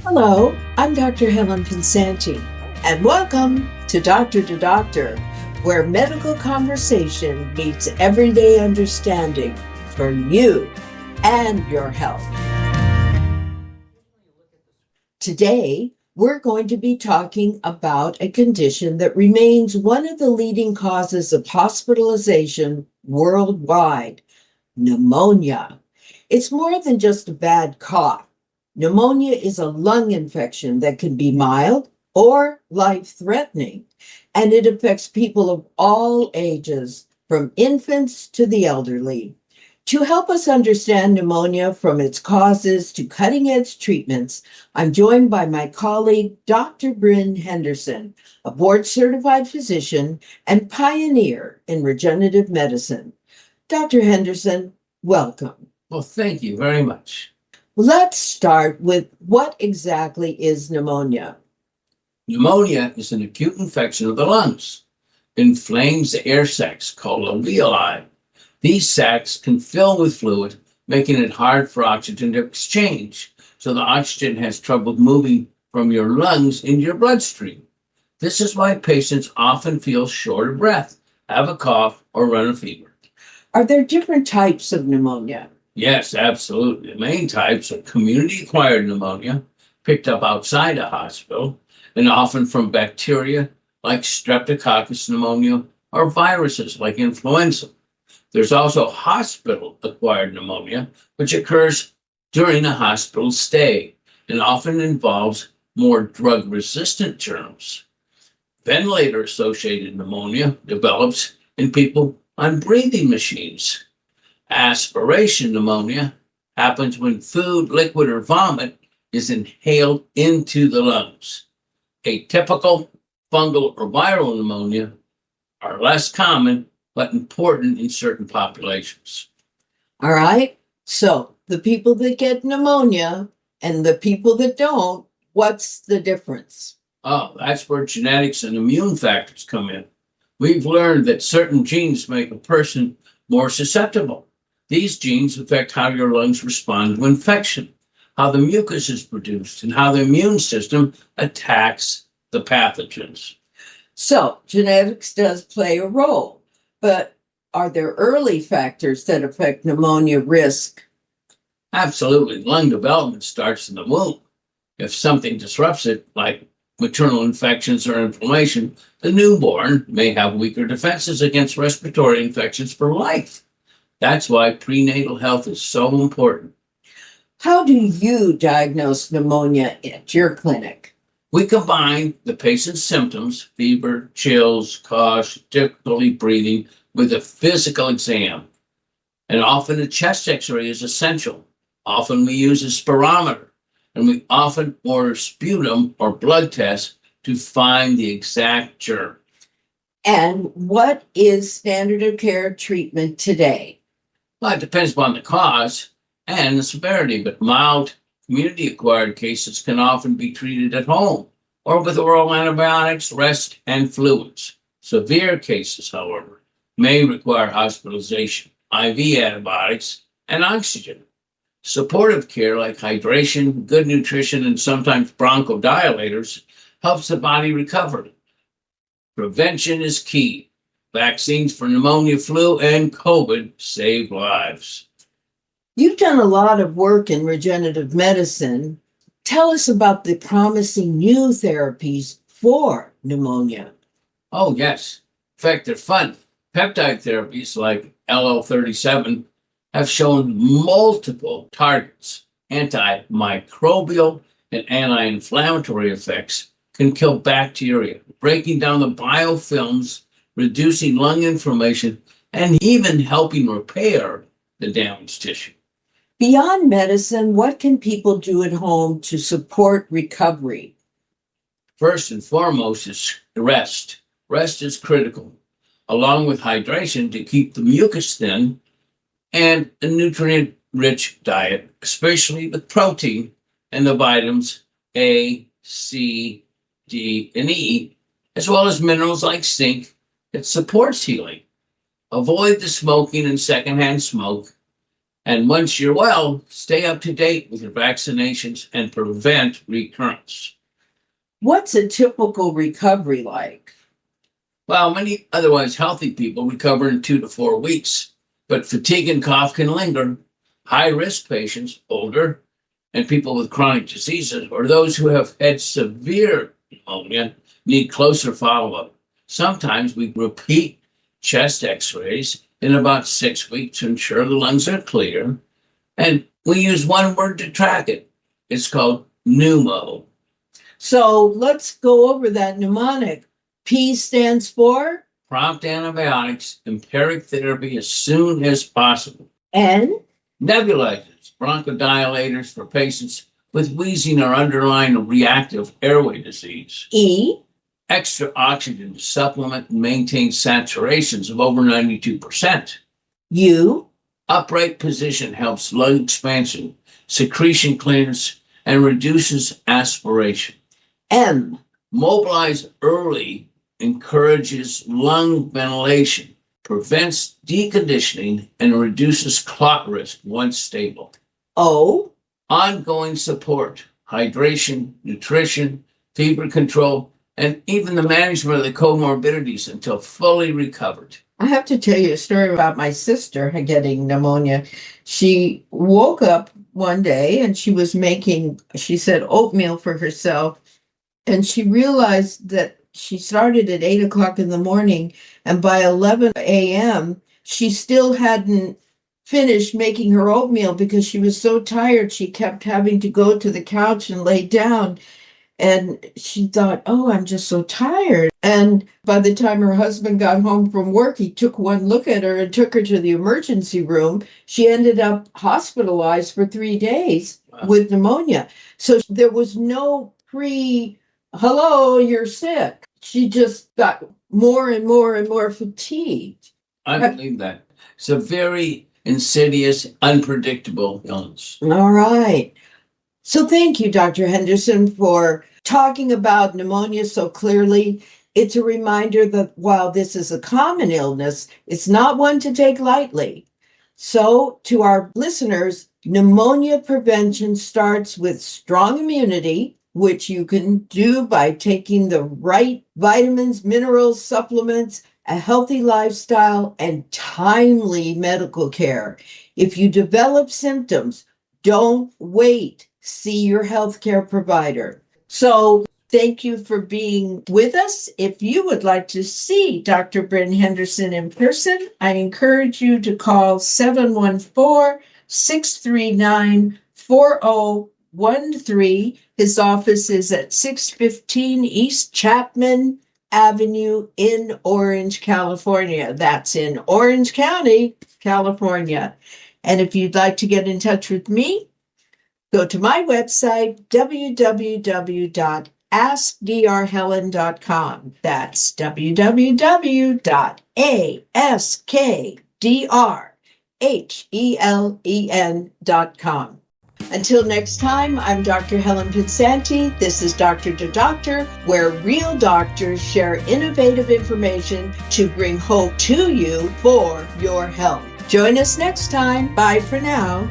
Hello, I'm Dr. Helen Pinsanti, and welcome to Doctor, where medical conversation meets everyday understanding for you and your health. Today, we're going to be talking about a condition that remains one of the leading causes of hospitalization worldwide: pneumonia. It's more than just a bad cough. Pneumonia is a lung infection that can be mild or life-threatening, and it affects people of all ages, from infants to the elderly. To help us understand pneumonia from its causes to cutting-edge treatments, I'm joined by my colleague, Dr. Bryn Henderson, a board-certified physician and pioneer in regenerative medicine. Dr. Henderson, welcome. Well, thank you very much. Let's start with what exactly is pneumonia? Pneumonia is an acute infection of the lungs. It inflames the air sacs called alveoli. These sacs can fill with fluid, making it hard for oxygen to exchange, so the oxygen has trouble moving from your lungs into your bloodstream. This is why patients often feel short of breath, have a cough, or run a fever. Are there different types of pneumonia? Yes, absolutely. The main types are community-acquired pneumonia, picked up outside a hospital, and often from bacteria like streptococcus pneumonia or viruses like influenza. There's also hospital-acquired pneumonia, which occurs during a hospital stay and often involves more drug-resistant germs. Ventilator-associated pneumonia develops in people on breathing machines. Aspiration pneumonia happens when food, liquid, or vomit is inhaled into the lungs. Atypical fungal or viral pneumonia are less common but important in certain populations. All right. So the people that get pneumonia and the people that don't, what's the difference? Oh, that's where genetics and immune factors come in. We've learned that certain genes make a person more susceptible. These genes affect how your lungs respond to infection, how the mucus is produced, and how the immune system attacks the pathogens. So genetics does play a role, but are there early factors that affect pneumonia risk? Absolutely. Lung development starts in the womb. If something disrupts it, like maternal infections or inflammation, the newborn may have weaker defenses against respiratory infections for life. That's why prenatal health is so important. How do you diagnose pneumonia at your clinic? We combine the patient's symptoms, fever, chills, cough, difficulty breathing, with a physical exam. And often a chest x-ray is essential. Often we use a spirometer, and we often order sputum or blood tests to find the exact germ. And what is standard of care treatment today? Well, it depends upon the cause and the severity, but mild community-acquired cases can often be treated at home or with oral antibiotics, rest, and fluids. Severe cases, however, may require hospitalization, IV antibiotics, and oxygen. Supportive care like hydration, good nutrition, and sometimes bronchodilators helps the body recover. Prevention is key. Vaccines for pneumonia, flu, and COVID save lives. You've done a lot of work in regenerative medicine. Tell us about the promising new therapies for pneumonia. Oh, yes. In fact, they're fun. Peptide therapies like LL37 have shown multiple targets. Antimicrobial and anti-inflammatory effects can kill bacteria, breaking down the biofilms, reducing lung inflammation, and even helping repair the damaged tissue. Beyond medicine, what can people do at home to support recovery? First and foremost is rest. Rest is critical, along with hydration to keep the mucus thin, and a nutrient-rich diet, especially with protein and the vitamins A, C, D, and E, as well as minerals like zinc that supports healing. Avoid the smoking and secondhand smoke. And once you're well, stay up to date with your vaccinations and prevent recurrence. What's a typical recovery like? While many otherwise healthy people recover in 2 to 4 weeks, but fatigue and cough can linger. High-risk patients, older, and people with chronic diseases, or those who have had severe pneumonia, need closer follow-up. Sometimes we repeat chest x-rays in about 6 weeks to ensure the lungs are clear, and we use one word to track it. It's called pneumo. So let's go over that mnemonic. P stands for? Prompt antibiotics, empiric therapy as soon as possible. N? Nebulizers, bronchodilators for patients with wheezing or underlying reactive airway disease. E? Extra oxygen to supplement and maintain saturations of over 92%. U? Upright position helps lung expansion, secretion clearance, and reduces aspiration. M? Mobilize early encourages lung ventilation, prevents deconditioning, and reduces clot risk once stable. O? Ongoing support, hydration, nutrition, fever control, and even the management of the comorbidities until fully recovered. I have to tell you a story about my sister getting pneumonia. She woke up one day and she was making, she said, oatmeal for herself. And she realized that she started at 8 o'clock in the morning, and by 11 a.m., she still hadn't finished making her oatmeal because she was so tired. She kept having to go to the couch and lay down. And she thought, oh, I'm just so tired. And by the time her husband got home from work, he took one look at her and took her to the emergency room. She ended up hospitalized for 3 days with pneumonia. So there was no hello, you're sick. She just got more and more and more fatigued. I believe that. It's a very insidious, unpredictable illness. All right. So thank you, Dr. Henderson, for talking about pneumonia so clearly. It's a reminder that while this is a common illness, it's not one to take lightly. So to our listeners, pneumonia prevention starts with strong immunity, which you can do by taking the right vitamins, minerals, supplements, a healthy lifestyle, and timely medical care. If you develop symptoms, don't wait. See your healthcare provider. So thank you for being with us. If you would like to see Dr. Bryn Henderson in person, I encourage you to call 714-639-4013. His office is at 615 East Chapman Avenue in Orange, California. That's in Orange County, California. And if you'd like to get in touch with me, go to my website, www.askdrhelen.com. That's www.askdrhelen.com. Until next time, I'm Dr. Helen Pinsanti. This is Doctor to Doctor, where real doctors share innovative information to bring hope to you for your health. Join us next time. Bye for now.